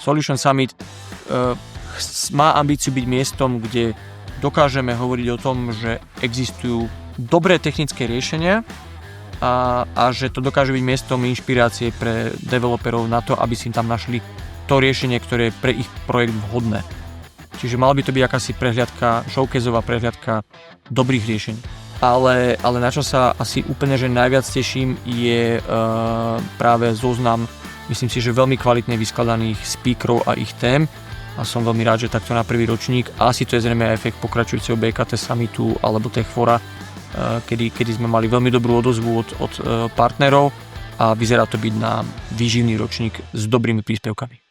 Solution Summit má ambíciu byť miestom, kde dokážeme hovoriť o tom, že existujú dobré technické riešenia a že to dokáže byť miestom inšpirácie pre developerov na to, aby si tam našli to riešenie, ktoré je pre ich projekt vhodné. Čiže mala by to byť akási prehliadka, showcaseová prehliadka dobrých riešení. Ale na čo sa asi úplne že najviac teším je práve zoznam, myslím si, že veľmi kvalitne vyskladaných speakerov a ich tém. A som veľmi rád, že takto na prvý ročník. Asi to je zrejme aj efekt pokračujúceho BKT Summitu alebo Techfora, kedy sme mali veľmi dobrú odozvu od partnerov a vyzerá to byť na výživný ročník s dobrými príspevkami.